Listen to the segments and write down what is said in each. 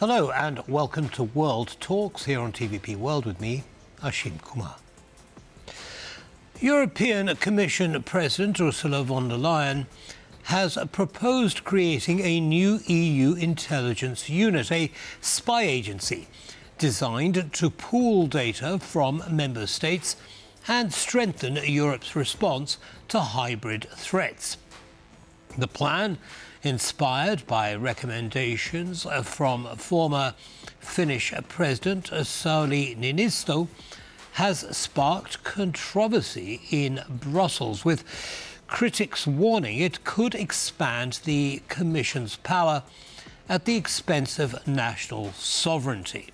Hello and welcome to World Talks here on TVP World with me, Ashim Kumar. European Commission President Ursula von der Leyen has proposed creating a new EU intelligence unit, a spy agency designed to pool data from member states and strengthen Europe's response to hybrid threats. The plan, inspired by recommendations from former Finnish President Sauli Niinisto, has sparked controversy in Brussels, with critics warning it could expand the Commission's power at the expense of national sovereignty.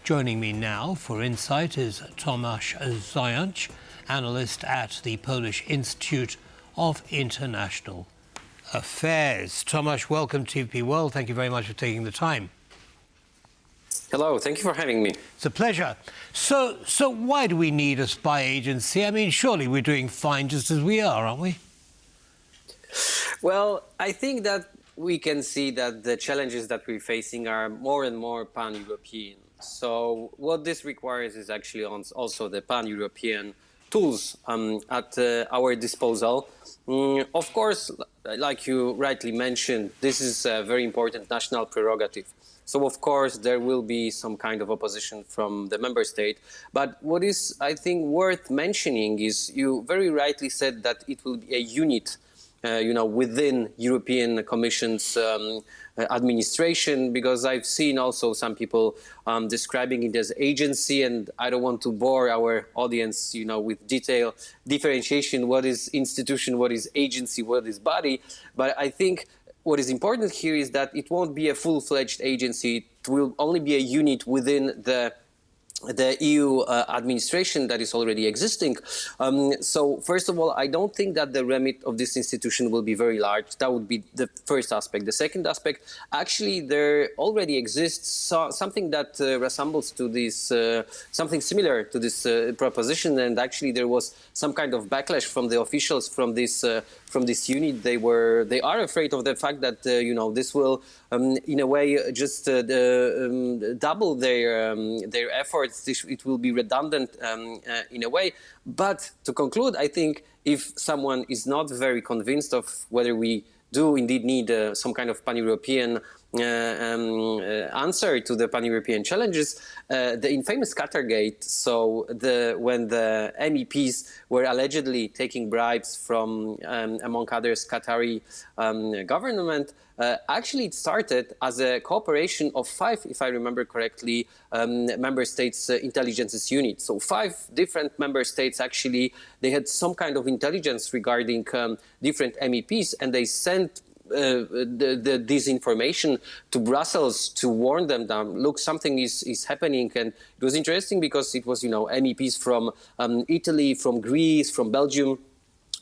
Joining me now for insight is Tomasz Zając, analyst at the Polish Institute of International Affairs. Tomasz, welcome to TVP World. Thank you very much for taking the time. Hello, thank you for having me. It's a pleasure. So why do we need a spy agency? I mean, surely we're doing fine just as we are, aren't we? Well, I think that we can see that the challenges that we're facing are more and more pan-European. So what this requires is actually also the pan-European tools at our disposal. Of course, like you rightly mentioned, this is a very important national prerogative. So, of course, there will be some kind of opposition from the member state. But what is, I think, worth mentioning is you very rightly said that it will be a unit, within European Commission's administration, because I've seen also some people describing it as agency, and I don't want to bore our audience, with differentiation, what is institution, what is agency, what is body. But I think what is important here is that it won't be a full-fledged agency. It will only be a unit within the EU administration that is already existing. So first of all, I don't think that the remit of this institution will be very large. That would be the first aspect. The second aspect, actually, there already exists something that resembles to this, something similar to this proposition. And actually, there was some kind of backlash from the officials from this unit. They are afraid of the fact that this will, in a way, just double their efforts. It will be redundant in a way. But to conclude, I think if someone is not very convinced of whether we do indeed need some kind of pan-European answer to the pan-European challenges, the infamous Qatargate, so when the MEPs were allegedly taking bribes from, among others, Qatari government, actually it started as a cooperation of 5, if I remember correctly, member states' intelligence units. So 5 different member states actually, they had some kind of intelligence regarding different MEPs, and they sent this information to Brussels to warn them that, look, something is happening. And it was interesting because it was, MEPs from Italy, from Greece, from Belgium.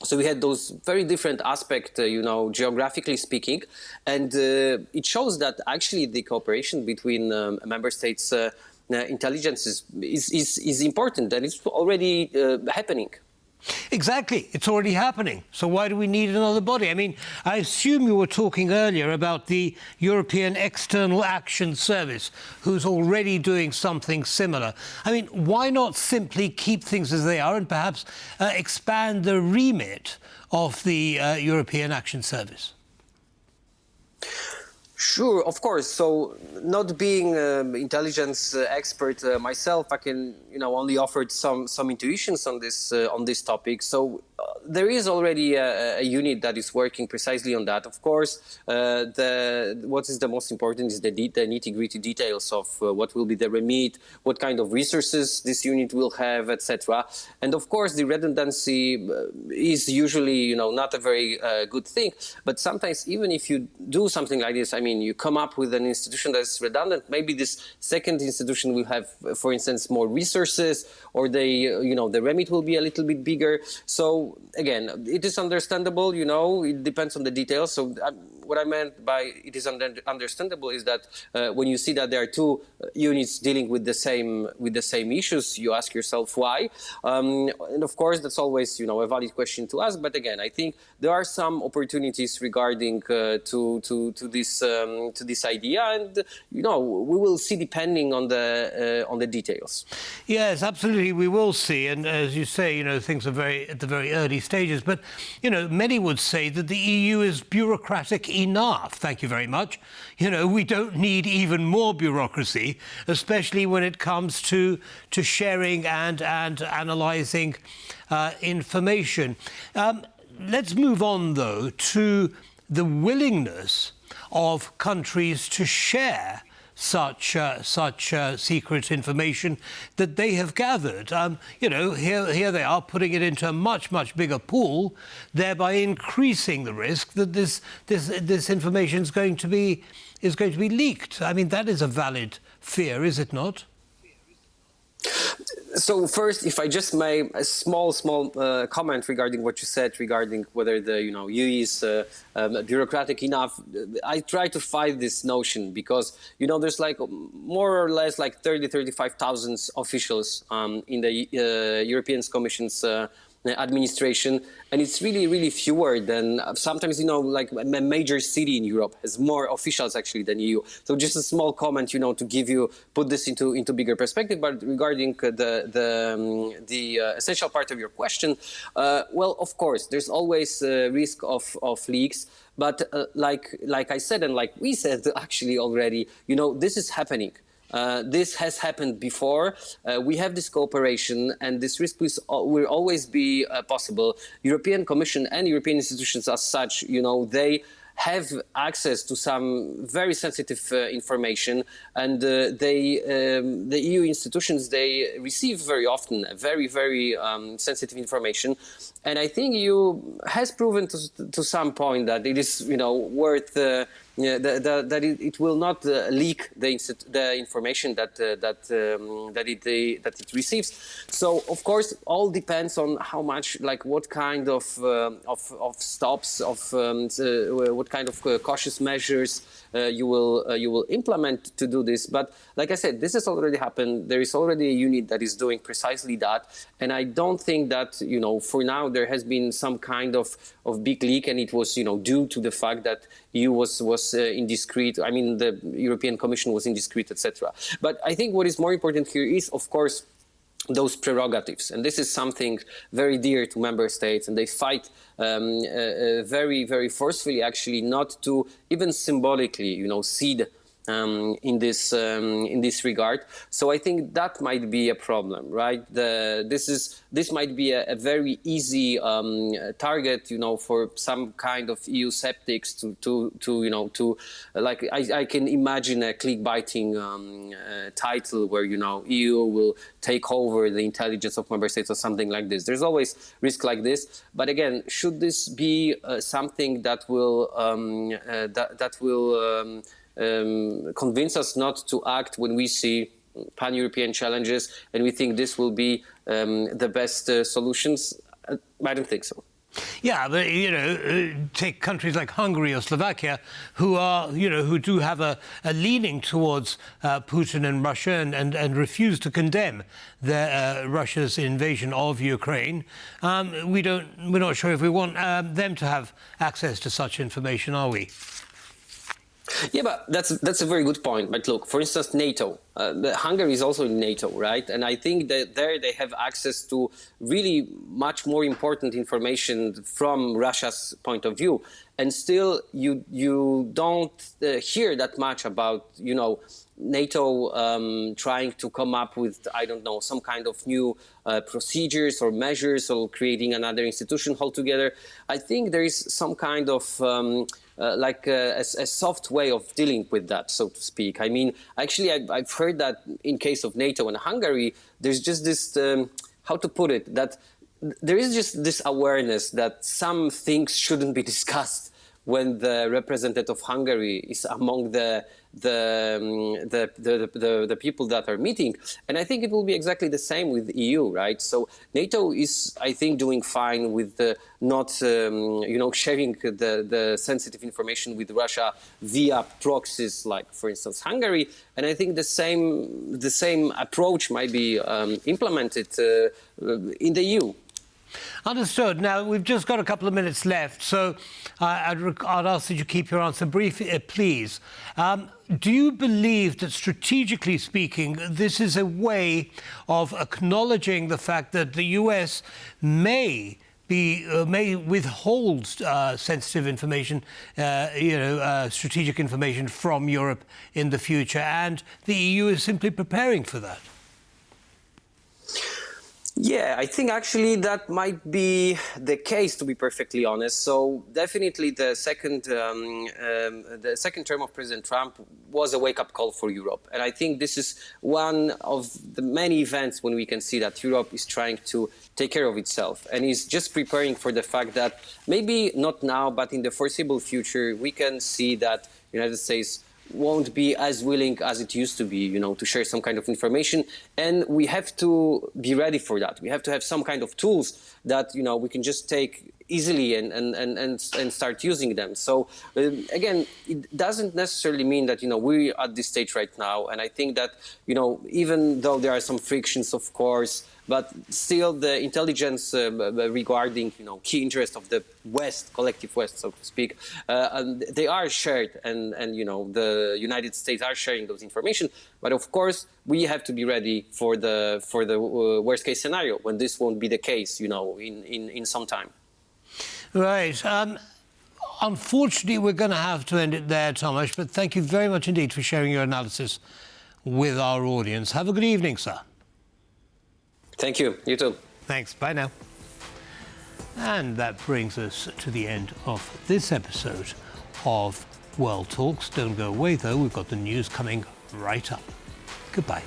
So we had those very different aspects, geographically speaking. And it shows that actually the cooperation between member states' intelligence is important, and it's already happening. Exactly. It's already happening. So why do we need another body? I mean, I assume you were talking earlier about the European External Action Service, who's already doing something similar. I mean, why not simply keep things as they are and perhaps expand the remit of the European Action Service? Sure, of course. So, not being an intelligence expert myself, I can, only offered some intuitions on this topic. So, there is already a unit that is working precisely on that. Of course, what is the most important is the nitty-gritty details of what will be the remit, what kind of resources this unit will have, etc. And of course, the redundancy is usually, not a very good thing. But sometimes, even if you do something like this, I mean, you come up with an institution that's redundant, maybe this second institution will have, for instance, more resources, or the remit will be a little bit bigger. So again, it is understandable, it depends on the details. So what I meant by it is understandable is that when you see that there are two units dealing with the same issues, you ask yourself why. And of course, that's always a valid question to ask. But again, I think there are some opportunities regarding to this idea, and we will see depending on the details. Yes, absolutely, we will see. And as you say, things are at the very early stages. But many would say that the EU is bureaucratic enough. Thank you very much. We don't need even more bureaucracy, especially when it comes to sharing and analysing information. Let's move on, though, to the willingness of countries to share such secret information that they have gathered. Here they are putting it into a much bigger pool, thereby increasing the risk that this information is going to be leaked. I mean, that is a valid fear, is it not? So first, if I just make a small comment regarding what you said regarding whether the EU is bureaucratic enough, I try to fight this notion because there's like more or less like 35,000 officials in the European Commission's administration, and it's really fewer than sometimes like a major city in Europe has more officials actually than EU. So just a small comment to put this into bigger perspective. But regarding the essential part of your question, well, of course there's always risk of leaks, but like I said and like we said actually already, this is happening. This has happened before. We have this cooperation, and this risk will always be possible. European Commission and European institutions as such, they have access to some very sensitive information, and the EU institutions, they receive very often very sensitive information. And I think EU has proven to some point that it is worth that it will not leak the information that it receives. So of course, all depends on how much, like what kind of stops, what kind of cautious measures you will implement to do this. But like I said, this has already happened. There is already a unit that is doing precisely that, and I don't think that for now there has been some kind of big leak, and it was due to the fact that EU was indiscreet. I mean, the European Commission was indiscreet, etc. But I think what is more important here is, of course, those prerogatives, and this is something very dear to member states, and they fight very forcefully, actually, not to even symbolically, cede in this regard. So I think that might be a problem, right? This might be a very easy target, for some kind of EU skeptics to like I can imagine a clickbaiting title where EU will take over the intelligence of member states or something like this. There's always risk like this, but again, should this be something that will convince us not to act when we see pan-European challenges and we think this will be the best solutions? I don't think so. Yeah, but take countries like Hungary or Slovakia, who are who do have a leaning towards Putin and Russia and refuse to condemn Russia's invasion of Ukraine. We're not sure if we want them to have access to such information, are we? Yeah, but that's a very good point. But look, for instance, NATO. Hungary is also in NATO, right? And I think that there they have access to really much more important information from Russia's point of view. And still, you don't hear that much about, NATO trying to come up with, I don't know, some kind of new procedures or measures or creating another institution altogether. I think there is some kind of like a soft way of dealing with that, so to speak. I mean, actually, I've heard that in case of NATO and Hungary, there's just this, how to put it, that there is just this awareness that some things shouldn't be discussed when the representative of Hungary is among the people that are meeting. And I think it will be exactly the same with the EU, right? So NATO is, I think, doing fine with not sharing the sensitive information with Russia via proxies, like, for instance, Hungary. And I think the same approach might be implemented in the EU. Understood. Now, we've just got a couple of minutes left, so I'd ask that you keep your answer brief, please. Do you believe that, strategically speaking, this is a way of acknowledging the fact that the US may withhold sensitive information, strategic information from Europe in the future, and the EU is simply preparing for that? Yeah, I think actually that might be the case, to be perfectly honest. So definitely the second term of President Trump was a wake-up call for Europe. And I think this is one of the many events when we can see that Europe is trying to take care of itself and is just preparing for the fact that maybe not now, but in the foreseeable future, we can see that the United States won't be as willing as it used to be, to share some kind of information. And we have to be ready for that. We have to have some kind of tools that, we can just take easily and start using them. So again, it doesn't necessarily mean that, we're at this stage right now. And I think that, even though there are some frictions, of course, but still the intelligence regarding, key interests of the West, collective West, so to speak, they are shared, and the United States are sharing those information. But of course, we have to be ready for the worst case scenario when this won't be the case, in some time. Right. Unfortunately, we're going to have to end it there, Tomasz, but thank you very much indeed for sharing your analysis with our audience. Have a good evening, sir. Thank you. You too. Thanks. Bye now. And that brings us to the end of this episode of World Talks. Don't go away, though. We've got the news coming right up. Goodbye.